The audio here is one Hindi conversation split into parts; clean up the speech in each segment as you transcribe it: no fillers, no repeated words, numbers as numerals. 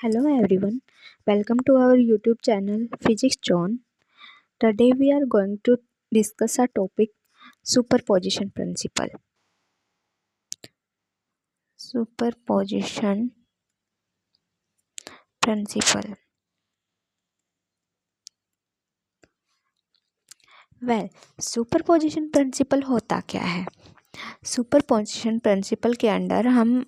Hello everyone, welcome to our YouTube channel Physics John. Today we are going to discuss a topic superposition principle. Superposition principle. Superposition principle होता क्या है? सुपरपोजिशन प्रिंसिपल के अंडर हम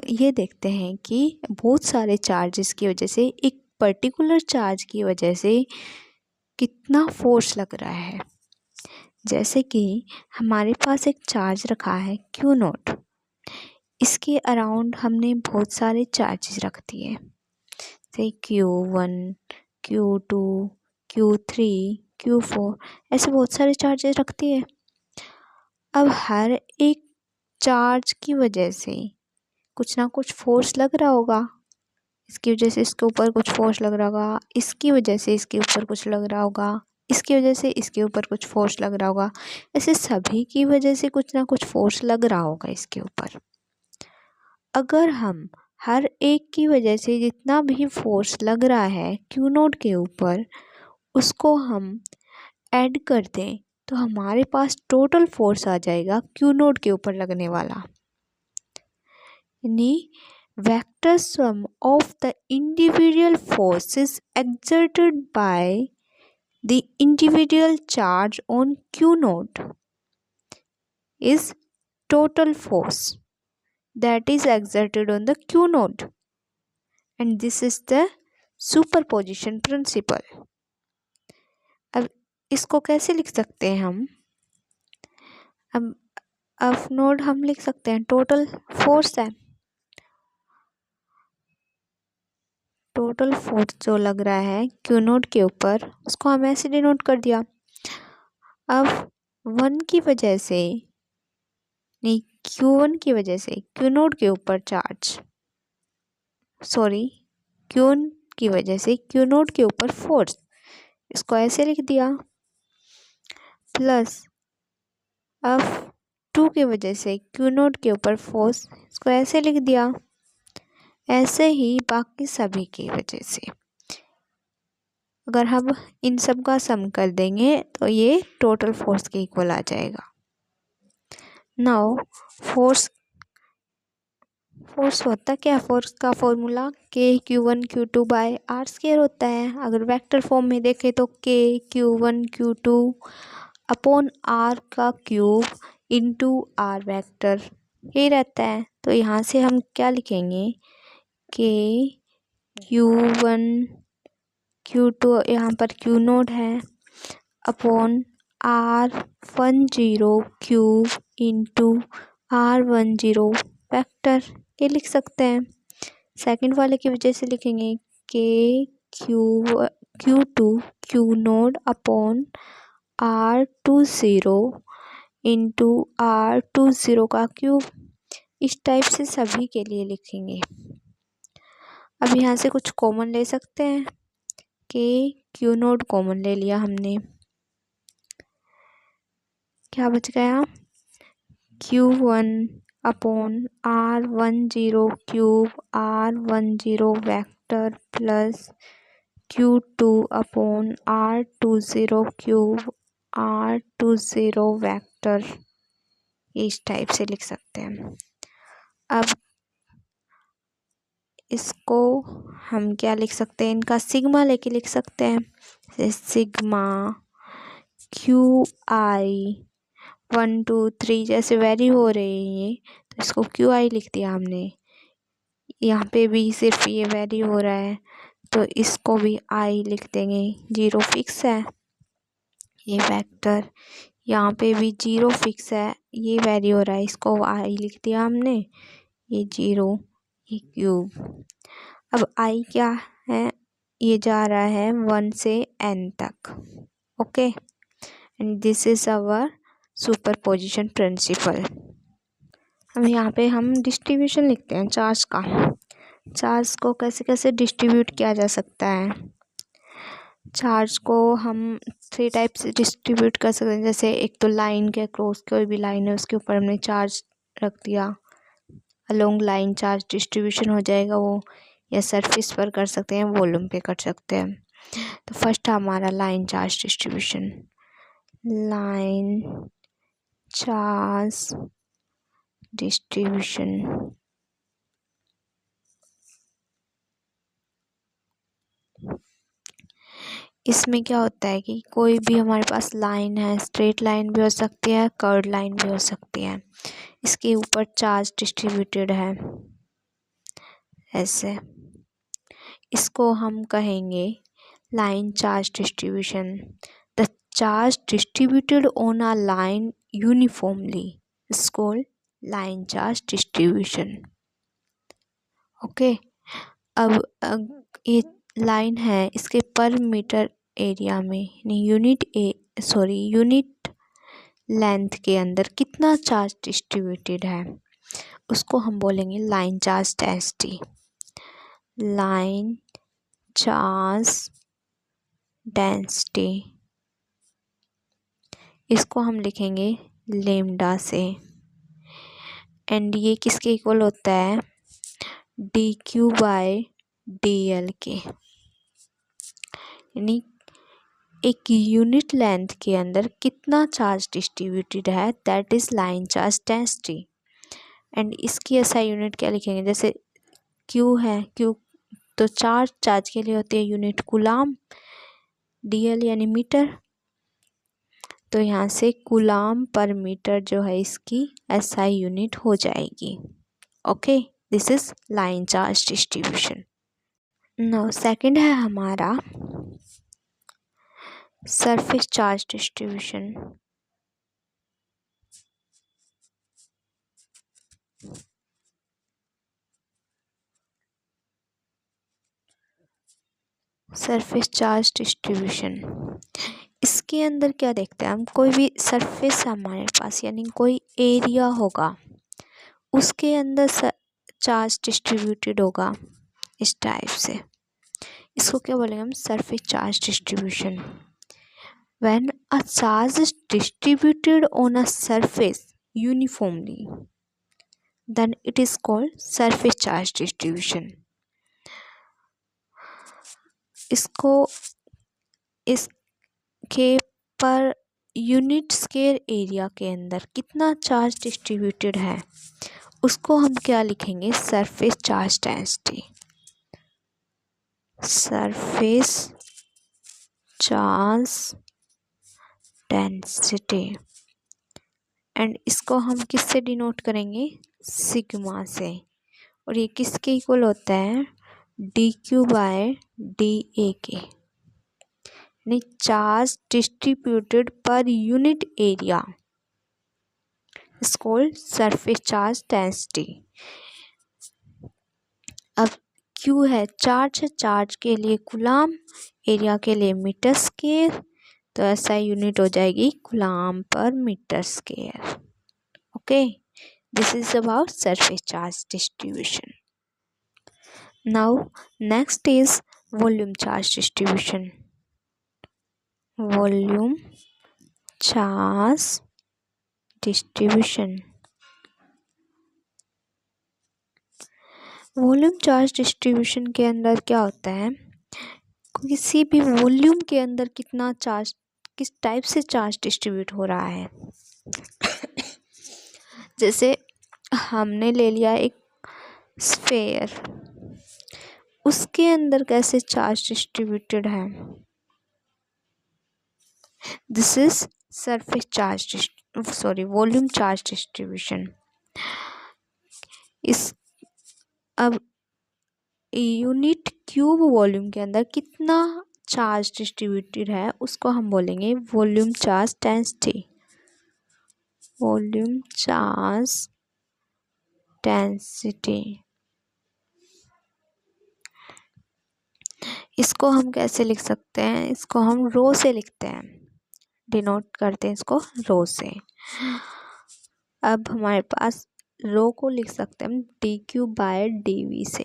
ये देखते हैं कि बहुत सारे चार्जेस की वजह से एक पर्टिकुलर चार्ज की वजह से कितना फोर्स लग रहा है। जैसे कि हमारे पास एक चार्ज रखा है क्यू नॉट, इसके अराउंड हमने बहुत सारे चार्जेस रख दिए, जैसे Q1, Q2, Q3, Q4, ऐसे बहुत सारे चार्जेस रख दिए। अब हर एक चार्ज की वजह से कुछ ना कुछ फोर्स लग रहा होगा। इसकी वजह से इसके ऊपर कुछ फोर्स लग रहा होगा, इसकी वजह से इसके ऊपर कुछ लग रहा होगा, इसकी वजह से इसके ऊपर कुछ फोर्स लग रहा होगा। ऐसे सभी की वजह से कुछ ना कुछ फोर्स लग रहा होगा इसके ऊपर। अगर हम हर एक की वजह से जितना भी फोर्स लग रहा है क्यू नोट के ऊपर, उसको हम ऐड कर दें तो हमारे पास टोटल फोर्स आ जाएगा क्यू नोट के ऊपर लगने वाला। यानी vector sum of the individual forces exerted by the individual charge on Q node is total force that is exerted on the Q node, and this is the superposition principle. अब इसको कैसे लिख सकते हैं हम? अब F नोड हम लिख सकते हैं टोटल फोर्स है। टोटल फोर्स जो लग रहा है क्यू नोड के ऊपर, उसको हम ऐसे डिनोट कर दिया। अब वन की वजह से नहीं, Q1 की वजह से क्यू नोड के ऊपर चार्ज, Q1 की वजह से क्यू नोड के ऊपर फोर्स, इसको ऐसे लिख दिया। प्लस F2 की वजह से क्यू नोड के ऊपर फोर्स, इसको ऐसे लिख दिया। ऐसे ही बाकी सभी की वजह से अगर हम इन सब का सम कर देंगे तो ये टोटल फोर्स के इक्वल आ जाएगा। नाउ फोर्स होता क्या? फोर्स का formula K/Q1 Q2 bye are square होता है। अगर वेक्टर फॉर्म में देखें तो K/Q1 Q2 अपॉन आर का क्यूब इंटू आर वेक्टर, यही रहता है। तो यहाँ से हम क्या लिखेंगे? K/Q1 Q2, यहाँ पर क्यू नोट है, upon R10 cube into R10 vector, ये लिख सकते हैं। सेकंड वाले की वजह से लिखेंगे Q2 Q naught upon R20 into R20 का क्यूब। इस टाइप से सभी के लिए लिखेंगे। अब यहाँ से कुछ कॉमन ले सकते हैं। क्यू नोट कॉमन ले लिया हमने, क्या बच गया? Q1 upon R10 cube R10 vector plus Q2 upon R20 cube R20 vector, इस टाइप से लिख सकते हैं। अब इसको हम क्या लिख सकते हैं? इनका सिग्मा लेके लिख सकते हैं, जैसे सिग्मा QI 1 2 3 जैसे वैरी हो रहे हैं ये, तो इसको QI लिख दिया हमने। यहाँ पे भी सिर्फ ये वैरी हो रहा है तो इसको भी I लिख देंगे। 0 फिक्स है ये वेक्टर, यहाँ पे भी 0 फिक्स है, ये वैरी हो रहा है, इसको I लिख दिया हमने। ये 0, ये क्यूब। अब I क्या है? ये जा रहा है 1 से n तक। Okay, and this is our superposition principle. हम यहाँ पे हम डिस्ट्रीब्यूशन लिखते हैं चार्ज का। चार्ज को कैसे कैसे डिस्ट्रीब्यूट किया जा सकता है? चार्ज को हम 3 टाइप से डिस्ट्रीब्यूट कर सकते हैं। जैसे एक तो लाइन के अक्रॉस, कोई भी लाइन है उसके ऊपर हमने चार्ज रख दिया, अलोंग लाइन चार्ज डिस्ट्रीब्यूशन हो जाएगा वो। या सरफेस पर कर सकते हैं, वॉल्यूम पे कर सकते हैं। तो फर्स्ट हमारा line charge distribution. Line charge distribution इसमें क्या होता है कि कोई भी हमारे पास लाइन है, स्ट्रेट लाइन भी हो सकती है, कर्व लाइन भी हो सकती है, इसके ऊपर चार्ज डिस्ट्रीब्यूटेड है ऐसे, इसको हम कहेंगे line charge distribution. The charge distributed on a line uniformly is called line charge distribution. Okay, अब ये लाइन है, इसके पर मीटर एरिया में यूनिट लेंथ के अंदर कितना चार्ज डिस्ट्रीब्यूटेड है उसको हम बोलेंगे line charge density. Line charge density इसको हम लिखेंगे लेमडा से, एंड ये किसके इक्वल होता है, D Q by D L के, यानी एक यूनिट लेंथ के अंदर कितना चार्ज डिस्ट्रीब्यूटेड है, that is line charge density. And इसकी ऐसा यूनिट क्या लिखेंगे, जैसे क्यू है, क्यू तो चार्ज के लिए होती है यूनिट कूलाम, डीएल यानी मीटर, तो यहाँ से कूलाम पर मीटर जो है इसकी एसआई यूनिट हो जाएगी। Okay, this is line charge distribution. Now second है हमारा surface charge distribution. Surface charge distribution इसके अंदर क्या देखते हैं हम, कोई भी सरफेस हमारे पास यानी कोई एरिया होगा उसके अंदर चार्ज डिस्ट्रीब्यूटेड होगा इस टाइप से, इसको क्या बोलेंगे हम, surface charge distribution. When a charge is distributed on a surface uniformly, then it is called surface charge distribution. इसके पर यूनिट स्क्वायर एरिया के अंदर कितना चार्ज डिस्ट्रीब्यूटेड है उसको हम क्या लिखेंगे, surface charge density. Surface charge density, and इसको हम किससे डिनोट करेंगे, सिग्मा से, और ये किसके इक्वल होता है, D Q by D A के, यानी charge distributed per unit area is called surface charge density. अब क्यू है, चार्ज के लिए कूलाम, एरिया के लिए मीटर स्क्वायर, तो ऐसा यूनिट हो जाएगी coulomb per metre square. Okay, this is about surface charge distribution. Now next is volume charge distribution. Volume charge distribution, volume charge distribution के अंदर क्या होता है, किसी भी वॉल्यूम के अंदर कितना चार्ज, किस टाइप से चार्ज डिस्ट्रीब्यूट हो रहा है। जैसे हमने ले लिया एक स्फेयर, उसके अंदर कैसे चार्ज डिस्ट्रीब्यूटेड है, this is surface charge volume charge distribution. इस अब यूनिट क्यूब वॉल्यूम के अंदर कितना चार्ज डिस्ट्रीब्यूटेड है उसको हम बोलेंगे volume charge density. Volume charge density, इसको हम कैसे लिख सकते हैं, इसको हम रो से लिखते हैं, डिनोट करते हैं इसको रो से। अब हमारे पास रो को लिख सकते हैं हम D Q by D V से,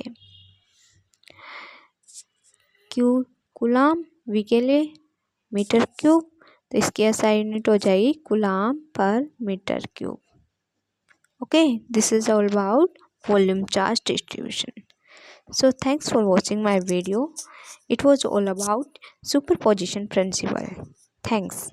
क्यू कूलाम, वी के लिए मीटर क्यूब, तो इसकी एसआई यूनिट हो जाएगी coulomb per metre cube. Okay, this is all about volume charge distribution. So thanks for watching my video. It was all about superposition principle. Thanks.